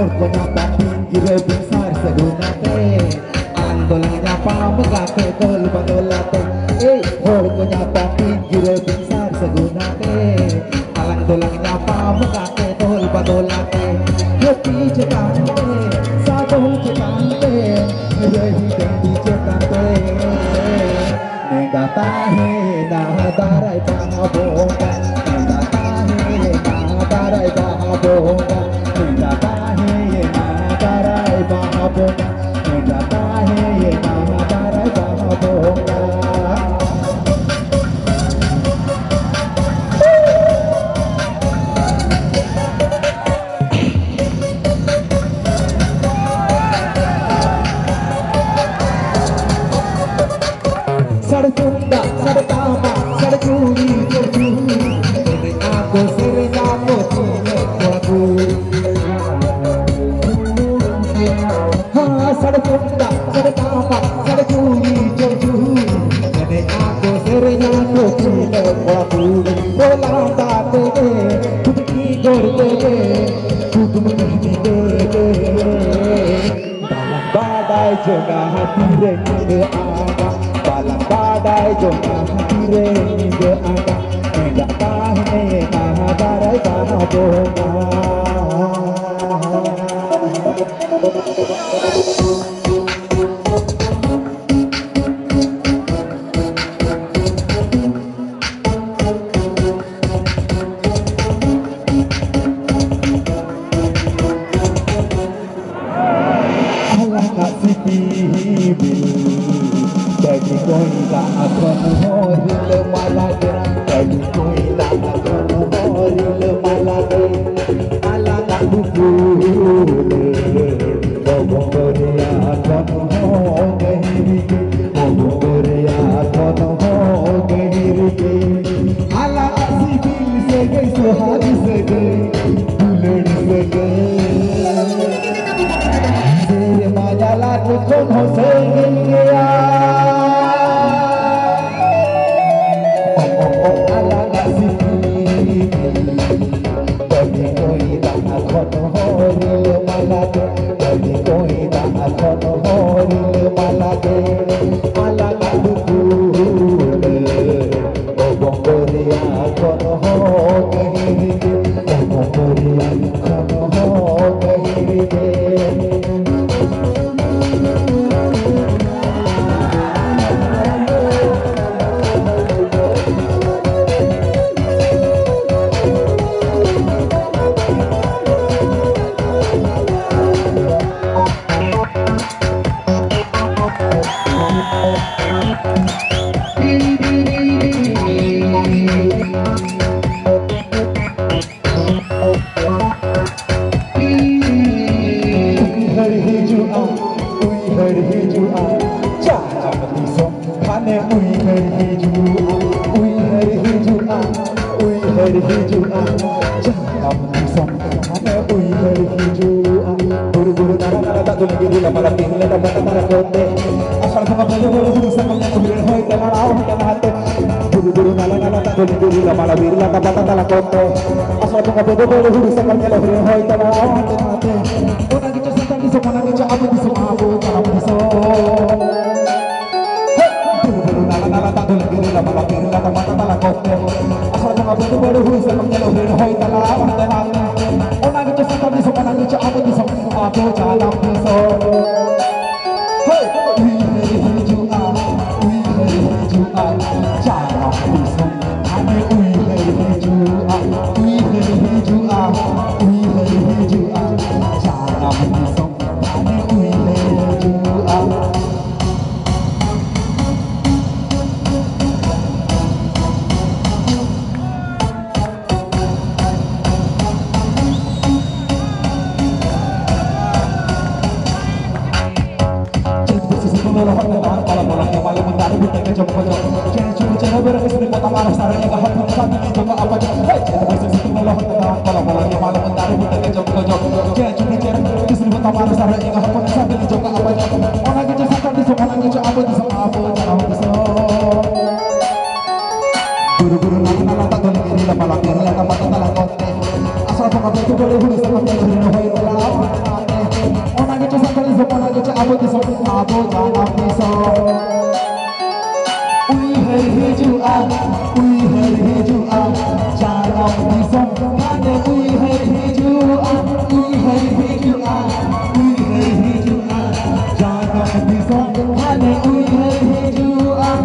Porco nyapa pinggir besar segunate alang dolang nyapa megate tol badolate porco nyapa pinggir besar segunate alang dolang nyapa megate tol badolate kopi cekante sabung cekante rehi dendi cekante nega tahe na darai bahabonga nega tahe na darai bahabonga Sarjunda, sartama, sarjuni, sarjuni, aku serjamu aku. Sarjunda, sartama, sarjuni, sarjuni, aku serjamu aku. Bolang tak deh, bukti deh, bukti deh. Dalam badai juga hati rendah ada. Dalam badai jona hire nige aga nega tahne na darai bahabonga Allah kasih bibil Jadi koi tak akan hori lemalade Jadi koi tak akan hori lemalade Ala nak bukule Bobong Korea akan hoge hirike Bobong Korea akan hoge hirike Ala nak sibil segai sohari segai Bulan segai Sere majalah tukun hoseng gaya Asal abo di song abo jangan pisau. Ui hai hijuan, jangan pisau. Hanya ui hai hijuan, jangan pisau. Hanya ui hai hijuan.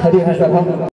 Hadiah hasil